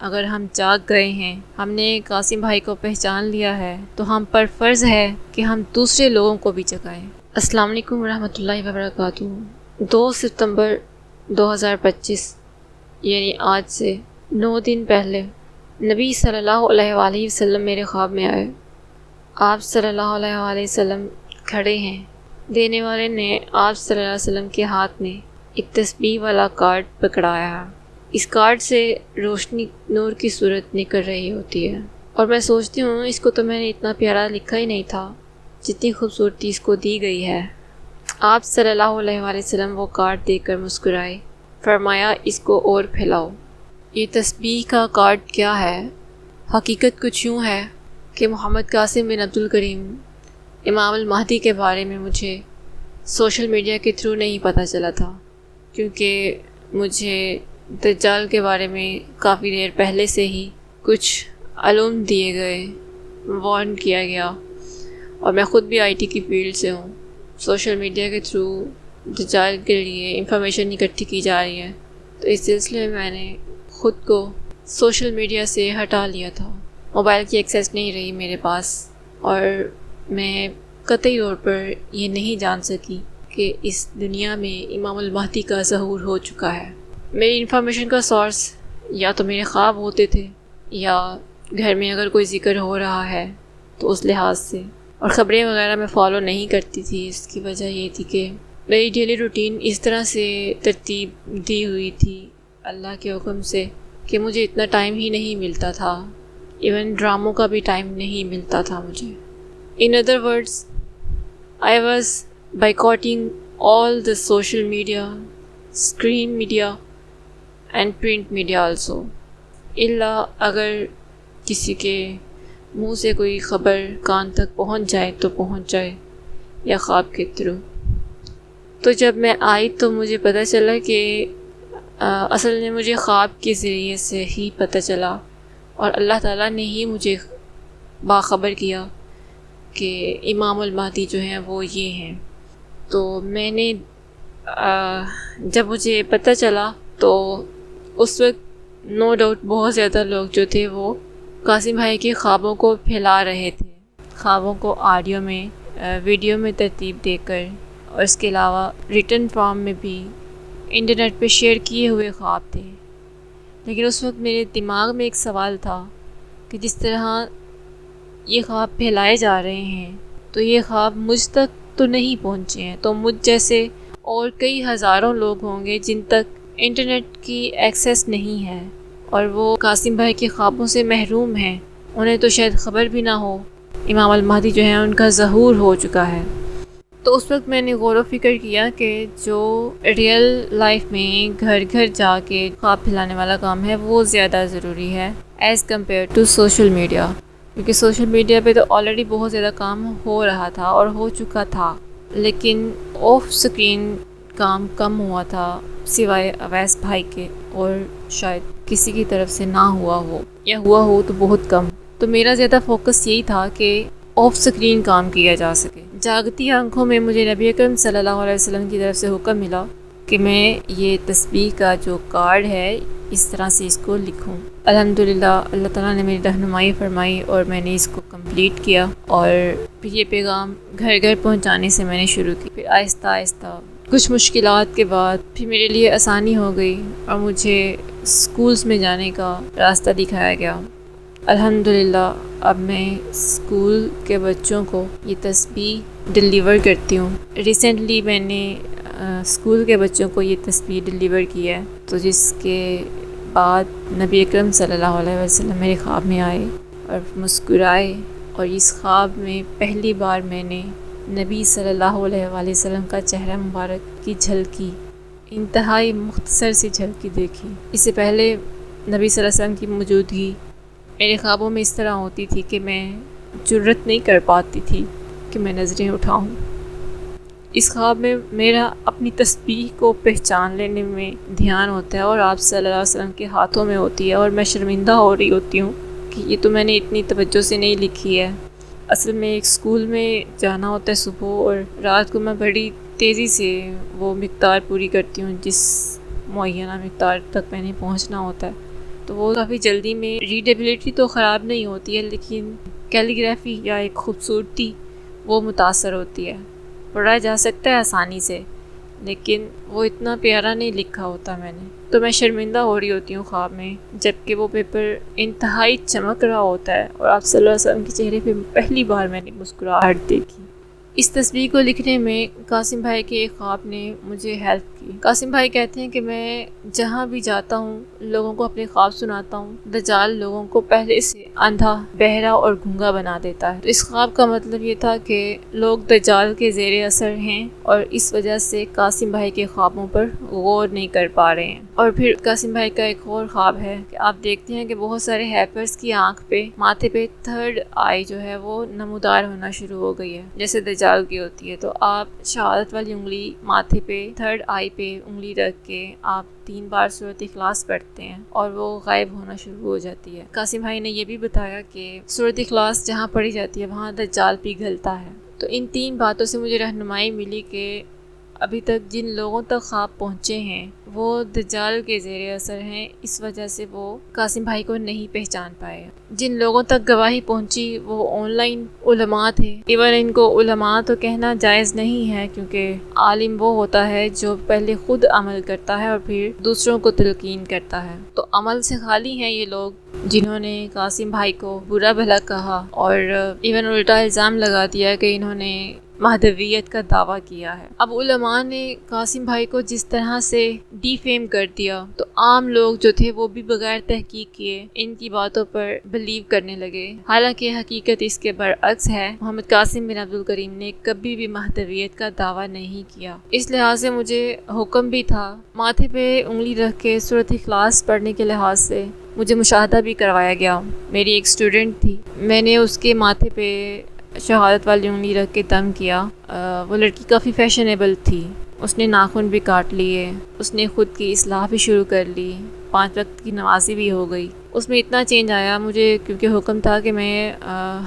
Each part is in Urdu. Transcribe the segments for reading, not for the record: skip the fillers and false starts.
اگر ہم جاگ گئے ہیں، ہم نے قاسم بھائی کو پہچان لیا ہے، تو ہم پر فرض ہے کہ ہم دوسرے لوگوں کو بھی جگائیں۔ السلام علیکم ورحمۃ اللہ وبرکاتہ۔ 2 ستمبر 2025 یعنی آج سے 9 دن پہلے نبی صلی اللہ علیہ وآلہ وسلم میرے خواب میں آئے۔ آپ صلی اللہ علیہ وآلہ وسلم کھڑے ہیں۔ دینے والے نے آپ صلی اللہ علیہ وسلم کے ہاتھ میں ایک تسبیح والا کارڈ پکڑایا ہے۔ اس کارڈ سے روشنی نور کی صورت نکل رہی ہوتی ہے، اور میں سوچتی ہوں اس کو تو میں نے اتنا پیارا لکھا ہی نہیں تھا جتنی خوبصورتی اس کو دی گئی ہے۔ آپ صلی اللہ علیہ وآلہ وسلم وہ کارڈ دیکھ کر مسکرائے، فرمایا اس کو اور پھیلاؤ۔ یہ تسبیح کا کارڈ کیا ہے؟ حقیقت کچھ یوں ہے کہ محمد قاسم بن عبد الکریم امام المہدی کے بارے میں مجھے سوشل میڈیا کے تھرو نہیں پتہ چلا تھا، کیونکہ مجھے دجال کے بارے میں کافی دیر پہلے سے ہی کچھ علوم دیے گئے، وارن کیا گیا، اور میں خود بھی IT کی فیلڈ سے ہوں۔ سوشل میڈیا کے تھرو دجال کے لیے انفارمیشن اکٹھی کی جا رہی ہے، تو اس سلسلے میں میں نے خود کو سوشل میڈیا سے ہٹا لیا تھا۔ موبائل کی ایکسیس نہیں رہی میرے پاس، اور میں قطعی طور پر یہ نہیں جان سکی کہ اس دنیا میں امام المہدی کا ظہور ہو چکا ہے۔ میری انفارمیشن کا سورس یا تو میرے خواب ہوتے تھے، یا گھر میں اگر کوئی ذکر ہو رہا ہے تو اس لحاظ سے، اور خبریں وغیرہ میں فالو نہیں کرتی تھی۔ اس کی وجہ یہ تھی کہ میری ڈیلی روٹین اس طرح سے ترتیب دی ہوئی تھی اللہ کے حکم سے کہ مجھے اتنا ٹائم ہی نہیں ملتا تھا، ایون ڈراموں کا بھی ٹائم نہیں ملتا تھا مجھے۔ In other words, I was boycotting all the social media, screen media and print media also. الا اگر کسی کے منہ سے کوئی خبر کان تک پہنچ جائے تو پہنچ جائے، یا خواب کے تھرو۔ تو جب میں آئی تو مجھے پتہ چلا کہ اصل میں مجھے خواب کے ذریعے سے ہی پتہ چلا، اور اللہ تعالیٰ نے ہی مجھے باخبر کیا کہ امام المہدی جو ہیں وہ یہ ہیں۔ تو میں نے جب مجھے پتہ چلا تو اس وقت نو ڈاؤٹ بہت زیادہ لوگ جو تھے وہ قاسم بھائی کے خوابوں کو پھیلا رہے تھے، خوابوں کو آڈیو میں ویڈیو میں ترتیب دے کر، اور اس کے علاوہ ریٹن فارم میں بھی انٹرنیٹ پہ شیئر کیے ہوئے خواب تھے۔ لیکن اس وقت میرے دماغ میں ایک سوال تھا کہ جس طرح یہ خواب پھیلائے جا رہے ہیں تو یہ خواب مجھ تک تو نہیں پہنچے ہیں، تو مجھ جیسے اور کئی ہزاروں لوگ ہوں گے جن تک انٹرنیٹ کی ایکسیس نہیں ہے، اور وہ قاسم بھائی کے خوابوں سے محروم ہیں، انہیں تو شاید خبر بھی نہ ہو امام المہدی جو ہیں ان کا ظہور ہو چکا ہے۔ تو اس وقت میں نے غور و فکر کیا کہ جو ریئل لائف میں گھر گھر جا کے خواب پھیلانے والا کام ہے وہ زیادہ ضروری ہے as compare to social media, کیونکہ سوشل میڈیا پہ تو آلریڈی بہت زیادہ کام ہو رہا تھا اور ہو چکا تھا، لیکن آف سکرین کام کم ہوا تھا سوائے اویس بھائی کے، اور شاید کسی کی طرف سے نہ ہوا ہو، یا ہوا ہو تو بہت کم۔ تو میرا زیادہ فوکس یہی تھا کہ آف سکرین کام کیا جا سکے۔ جاگتی آنکھوں میں مجھے نبی اکرم صلی اللہ علیہ وسلم کی طرف سے حکم ملا کہ میں یہ تسبیح کا جو کارڈ ہے اس طرح سے اس کو لکھوں۔ الحمدللہ اللہ تعالیٰ نے میری رہنمائی فرمائی اور میں نے اس کو کمپلیٹ کیا، اور پھر یہ پیغام گھر گھر پہنچانے سے میں نے شروع کی۔ پھر آہستہ آہستہ کچھ مشکلات کے بعد پھر میرے لیے آسانی ہو گئی، اور مجھے اسکولز میں جانے کا راستہ دکھایا گیا۔ الحمدللہ اب میں اسکول کے بچوں کو یہ تسبیح ڈلیور کرتی ہوں۔ ریسنٹلی میں نے اسکول کے بچوں کو یہ تسبیح ڈلیور کی ہے، تو جس کے بعد نبی اکرم صلی اللہ علیہ وسلم میرے خواب میں آئے اور مسکرائے، اور اس خواب میں پہلی بار میں نے نبی صلی اللہ علیہ وآلہ وسلم کا چہرہ مبارک کی جھلکی، انتہائی مختصر سی جھلکی دیکھی۔ اس سے پہلے نبی صلی اللہ علیہ وسلم کی موجودگی میرے خوابوں میں اس طرح ہوتی تھی کہ میں جرأت نہیں کر پاتی تھی کہ میں نظریں اٹھاؤں۔ اس خواب میں میرا اپنی تسبیح کو پہچان لینے میں دھیان ہوتا ہے، اور آپ صلی اللہ علیہ وسلم کے ہاتھوں میں ہوتی ہے، اور میں شرمندہ ہو رہی ہوتی ہوں کہ یہ تو میں نے اتنی توجہ سے نہیں لکھی ہے۔ اصل میں ایک اسکول میں جانا ہوتا ہے صبح، اور رات کو میں بڑی تیزی سے وہ مقدار پوری کرتی ہوں جس معینہ مقدار تک میں نے پہنچنا ہوتا ہے، تو وہ کافی جلدی میں ریڈیبلٹی تو خراب نہیں ہوتی ہے، لیکن کیلیگرافی یا ایک خوبصورتی وہ متاثر ہوتی ہے۔ پڑھا جا سکتا ہے آسانی سے، لیکن وہ اتنا پیارا نہیں لکھا ہوتا میں نے، تو میں شرمندہ ہو رہی ہوتی ہوں خواب میں، جبکہ وہ پیپر انتہائی چمک رہا ہوتا ہے اور آپ صلی اللہ علیہ وسلم کے چہرے پہ پہلی بار میں نے مسکراہٹ دیکھی۔ اس تصویر کو لکھنے میں قاسم بھائی کے ایک خواب نے مجھے ہیلپ کی۔ قاسم بھائی کہتے ہیں کہ میں جہاں بھی جاتا ہوں لوگوں کو اپنے خواب سناتا ہوں۔ دجال لوگوں کو پہلے سے اندھا، بہرا اور گونگا بنا دیتا ہے۔ تو اس خواب کا مطلب یہ تھا کہ لوگ دجال کے زیر اثر ہیں اور اس وجہ سے قاسم بھائی کے خوابوں پر غور نہیں کر پا رہے ہیں۔ اور پھر قاسم بھائی کا ایک اور خواب ہے کہ آپ دیکھتے ہیں کہ بہت سارے ہیکرز کی آنکھ پہ، ماتھے پہ تھرڈ آئی جو ہے وہ نمودار ہونا شروع ہو گئی ہے، جیسے دجال کی ہوتی ہے۔ تو آپ شہادت والی انگلی ماتھے پہ تھرڈ آئی پہ انگلی رکھ کے آپ 3 بار سورۃ اخلاص پڑھتے ہیں اور وہ غائب ہونا شروع ہو جاتی ہے۔ قاسم بھائی نے یہ بھی بتایا کہ سورۃ اخلاص جہاں پڑھی جاتی ہے وہاں دجال پگھلتا ہے۔ تو ان 3 باتوں سے مجھے رہنمائی ملی کہ ابھی تک جن لوگوں تک خواب پہنچے ہیں وہ دجال کے زیر اثر ہیں، اس وجہ سے وہ قاسم بھائی کو نہیں پہچان پائے۔ جن لوگوں تک گواہی پہنچی وہ آن لائن علماء تھے۔ ایون ان کو علماء تو کہنا جائز نہیں ہے، کیونکہ عالم وہ ہوتا ہے جو پہلے خود عمل کرتا ہے اور پھر دوسروں کو تلقین کرتا ہے۔ تو عمل سے خالی ہیں یہ لوگ جنہوں نے قاسم بھائی کو برا بھلا کہا اور ایون الٹا الزام لگا دیا کہ انہوں نے مہدویت کا دعویٰ کیا ہے۔ اب علماء نے قاسم بھائی کو جس طرح سے ڈی فیم کر دیا تو عام لوگ جو تھے وہ بھی بغیر تحقیق کیے ان کی باتوں پر بلیو کرنے لگے، حالانکہ حقیقت اس کے برعکس ہے۔ محمد قاسم بن عبد الکریم نے کبھی بھی مہدویت کا دعویٰ نہیں کیا۔ اس لحاظ سے مجھے حکم بھی تھا، ماتھے پہ انگلی رکھ کے سورۃ اخلاص پڑھنے کے لحاظ سے مجھے مشاہدہ بھی کروایا گیا۔ میری ایک اسٹوڈنٹ تھی، میں نے اس کے ماتھے پہ شہادت والی انگلی رکھ کے دم کیا۔ وہ لڑکی کافی فیشنیبل تھی، اس نے ناخن بھی کاٹ لیے، اس نے خود کی اصلاح بھی شروع کر لی، 5 وقت کی نمازی بھی ہو گئی۔ اس میں اتنا چینج آیا مجھے، کیونکہ حکم تھا کہ میں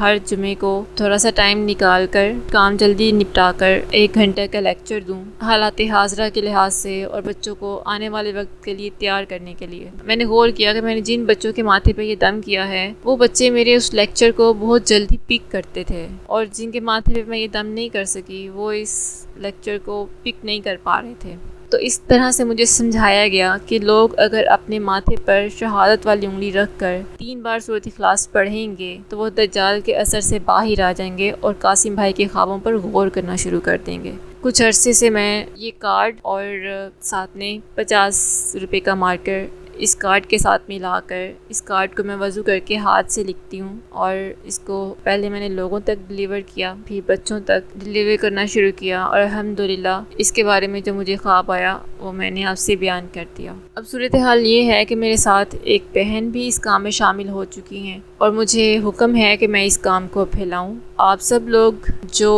ہر جمعے کو تھوڑا سا ٹائم نکال کر کام جلدی نپٹا کر 1 گھنٹے کا لیکچر دوں، حالات حاضرہ کے لحاظ سے اور بچوں کو آنے والے وقت کے لیے تیار کرنے کے لیے۔ میں نے غور کیا کہ میں نے جن بچوں کے ماتھے پہ یہ دم کیا ہے وہ بچے میرے اس لیکچر کو بہت جلدی پک کرتے تھے، اور جن کے ماتھے پہ میں یہ دم نہیں کر سکی وہ اس لیکچر کو پک نہیں کر پا رہے تھے۔ تو اس طرح سے مجھے سمجھایا گیا کہ لوگ اگر اپنے ماتھے پر شہادت والی انگلی رکھ کر 3 بار سورۃ اخلاص پڑھیں گے تو وہ دجال کے اثر سے باہر آ جائیں گے اور قاسم بھائی کے خوابوں پر غور کرنا شروع کر دیں گے۔ کچھ عرصے سے میں یہ کارڈ اور ساتھ میں 50 روپے کا مارکر اس کارڈ کے ساتھ ملا کر، اس کارڈ کو میں وضو کر کے ہاتھ سے لکھتی ہوں، اور اس کو پہلے میں نے لوگوں تک ڈیلیور کیا، پھر بچوں تک ڈیلیور کرنا شروع کیا، اور الحمدللہ اس کے بارے میں جو مجھے خواب آیا وہ میں نے آپ سے بیان کر دیا۔ اب صورتحال یہ ہے کہ میرے ساتھ ایک بہن بھی اس کام میں شامل ہو چکی ہیں اور مجھے حکم ہے کہ میں اس کام کو پھیلاؤں۔ آپ سب لوگ جو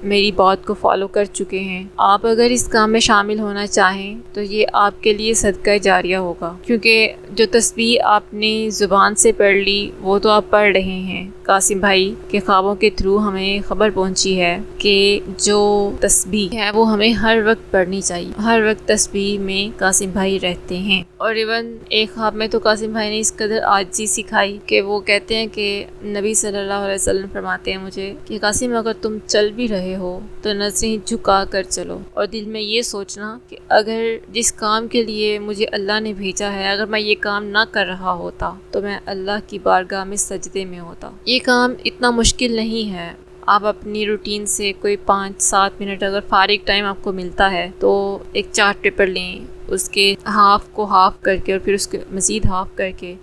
میری بات کو فالو کر چکے ہیں، آپ اگر اس کام میں شامل ہونا چاہیں تو یہ آپ کے لیے صدقہ جاریہ ہوگا، کیونکہ جو تسبیح آپ نے زبان سے پڑھ لی وہ تو آپ پڑھ رہے ہیں۔ قاسم بھائی کے خوابوں کے تھرو ہمیں خبر پہنچی ہے کہ جو تسبیح ہے وہ ہمیں ہر وقت پڑھنی چاہیے، ہر وقت تسبیح میں قاسم بھائی رہتے ہیں۔ اور ایون ایک خواب میں تو قاسم بھائی نے اس قدر عاجزی سکھائی کہ وہ کہتے ہیں کہ نبی صلی اللہ علیہ وسلم فرماتے ہیں مجھے کہ قاسم اگر تم چل بھی رہے ہو تو نظریں جھکا کر چلو، اور دل میں یہ سوچنا کہ اگر جس کام کے لیے مجھے اللہ نے بھیجا ہے اگر میں یہ کام نہ کر رہا ہوتا تو میں اللہ کی بارگاہ میں سجدے میں ہوتا۔ یہ کام اتنا مشکل نہیں ہے، آپ اپنی روٹین سے کوئی 5-7 منٹ اگر فارغ ٹائم آپ کو ملتا ہے تو ایک چارٹ پیپر لیں، اس کے ہاف کو ہاف کر کے اور پھر اس کے مزید ہاف کر کے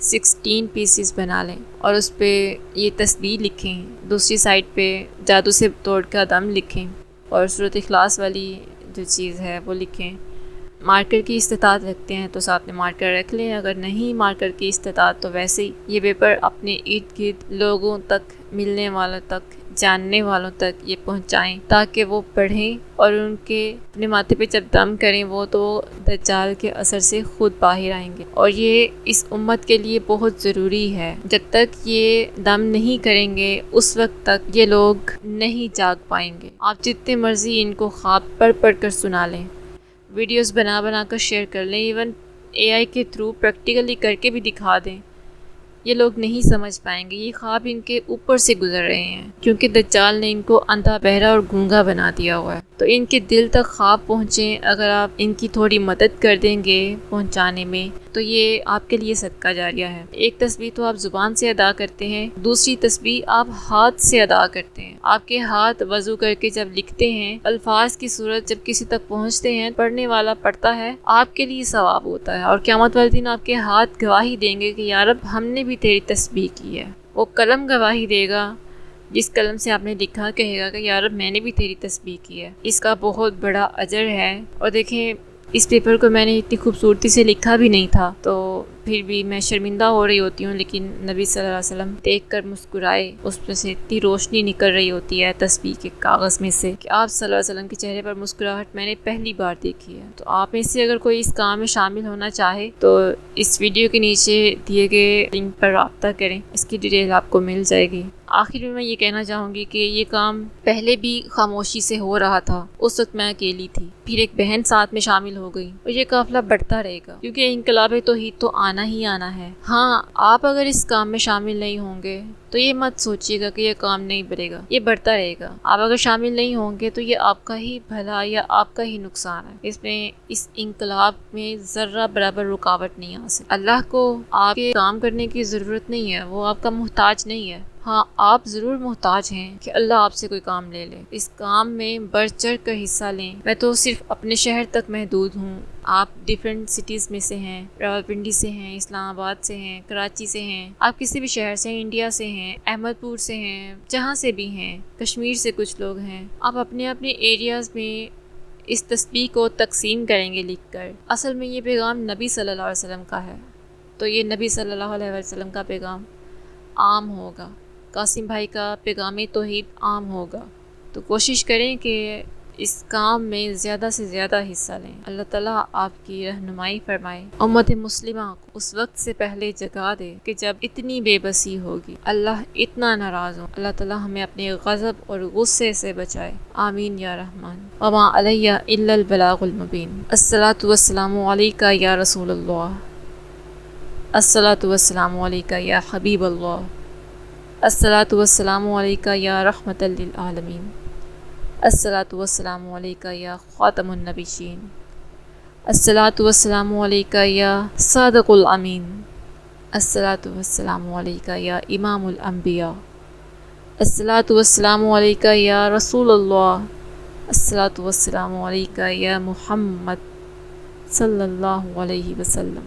16 پیسز بنا لیں اور اس پہ یہ تسبیح لکھیں، دوسری سائڈ پہ جادو سے توڑ کا دم لکھیں اور سورۃ اخلاص والی جو چیز ہے وہ لکھیں۔ مارکر کی استطاعت رکھتے ہیں تو ساتھ میں مارکر رکھ لیں، اگر نہیں مارکر کی استطاعت تو ویسے ہی یہ پیپر اپنے ارد گرد لوگوں تک، ملنے والوں تک، جاننے والوں تک یہ پہنچائیں تاکہ وہ پڑھیں اور ان کے اپنے ماتھے پہ جب دم کریں وہ تو دجال کے اثر سے خود باہر آئیں گے، اور یہ اس امت کے لیے بہت ضروری ہے۔ جب تک یہ دم نہیں کریں گے اس وقت تک یہ لوگ نہیں جاگ پائیں گے۔ آپ جتنے مرضی ان کو خواب پڑھ کر سنا لیں، ویڈیوز بنا کر شیئر کر لیں، ایون AI کے تھرو پریکٹیکلی کر کے بھی دکھا دیں، یہ لوگ نہیں سمجھ پائیں گے، یہ خواب ان کے اوپر سے گزر رہے ہیں، کیونکہ دجال نے ان کو اندھا بہرا اور گونگا بنا دیا ہوا ہے۔ تو ان کے دل تک خواب پہنچیں، اگر آپ ان کی تھوڑی مدد کر دیں گے پہنچانے میں، تو یہ آپ کے لیے صدقہ جاریہ ہے۔ ایک تسبیح تو آپ زبان سے ادا کرتے ہیں، دوسری تسبیح آپ ہاتھ سے ادا کرتے ہیں۔ آپ کے ہاتھ وضو کر کے جب لکھتے ہیں، الفاظ کی صورت جب کسی تک پہنچتے ہیں، پڑھنے والا پڑھتا ہے، آپ کے لیے ثواب ہوتا ہے، اور قیامت والے دن آپ کے ہاتھ گواہی دیں گے کہ یا رب ہم نے بھی تیری تسبیح کی ہے۔ وہ قلم گواہی دے گا، جس قلم سے آپ نے لکھا کہے گا کہ یا رب میں نے بھی تیری تسبیح کی ہے۔ اس کا بہت بڑا اجر ہے۔ اور دیکھیں، اس پیپر کو میں نے اتنی خوبصورتی سے لکھا بھی نہیں تھا، تو پھر بھی میں شرمندہ ہو رہی ہوتی ہوں، لیکن نبی صلی اللہ علیہ وسلم دیکھ کر مسکرائے، اس میں سے اتنی روشنی نکل رہی ہوتی ہے تسبیح کے کاغذ میں سے کہ آپ صلی اللہ علیہ وسلم کے چہرے پر مسکراہٹ میں نے پہلی بار دیکھی ہے۔ تو آپ میں سے اگر کوئی اس کام میں شامل ہونا چاہے تو اس ویڈیو کے نیچے دیے گئے لنک پر رابطہ کریں، اس کی ڈیٹیل آپ کو مل جائے گی۔ آخر میں یہ کہنا چاہوں گی کہ یہ کام پہلے بھی خاموشی سے ہو رہا تھا، اس وقت میں اکیلی تھی، پھر ایک بہن ساتھ میں شامل ہو گئی، اور یہ قافلہ بڑھتا رہے گا، کیونکہ انقلاب توحید تو آنا ہی آنا ہے۔ ہاں، آپ اگر اس کام میں شامل نہیں ہوں گے تو یہ مت سوچیے گا کہ یہ کام نہیں بڑھے گا، یہ بڑھتا رہے گا۔ آپ اگر شامل نہیں ہوں گے تو یہ آپ کا ہی بھلا یا آپ کا ہی نقصان ہے، اس میں اس انقلاب میں ذرہ برابر رکاوٹ نہیں آ سکتی۔ اللہ کو آپ کے کام کرنے کی ضرورت نہیں ہے، وہ آپ کا محتاج نہیں ہے۔ ہاں، آپ ضرور محتاج ہیں کہ اللہ آپ سے کوئی کام لے لے، اس کام میں بڑھ چڑھ کر حصہ لیں۔ میں تو صرف اپنے شہر تک محدود ہوں، آپ ڈیفرنٹ سٹیز میں سے ہیں، راولپنڈی سے ہیں، اسلام آباد سے ہیں، کراچی سے ہیں، آپ کسی بھی شہر سے ہیں، انڈیا سے ہیں، احمد پور سے ہیں، جہاں سے بھی ہیں، کشمیر سے کچھ لوگ ہیں، آپ اپنے اپنے ایریاز میں اس تسبیح کو تقسیم کریں گے لکھ کر۔ اصل میں یہ پیغام نبی صلی اللہ علیہ وسلم کا ہے، تو یہ نبی صلی اللہ علیہ وسلم کا پیغام عام ہوگا، قاسم بھائی کا پیغام توحید عام ہوگا۔ تو کوشش کریں کہ اس کام میں زیادہ سے زیادہ حصہ لیں۔ اللہ تعالیٰ آپ کی رہنمائی فرمائے، امت مسلمہ کو اس وقت سے پہلے جگا دے کہ جب اتنی بے بسی ہوگی، اللہ اتنا ناراض ہو۔ اللہ تعالیٰ ہمیں اپنے غضب اور غصے سے بچائے، آمین یا رحمان۔ وما علیہ الا البلاغ المبین۔ الصلاۃ والسلام علیکہ یا رسول اللہ، الصلاۃ والسلام علیکہ یا حبیب اللہ، الصلاۃ والسلام علیکہ یا رحمۃ للعالمین، الصلاۃ والسلام علیکہ یا خاتم النبیین، الصلاۃ والسلام علیکہ یا صادق الامین، الصلاۃ والسلام علیکہ یا امام الانبیاء، الصلاۃ والسلام علیکہ یا رسول اللہ، الصلاۃ والسلام علیکہ یا محمد صلی اللہ علیہ وسلم۔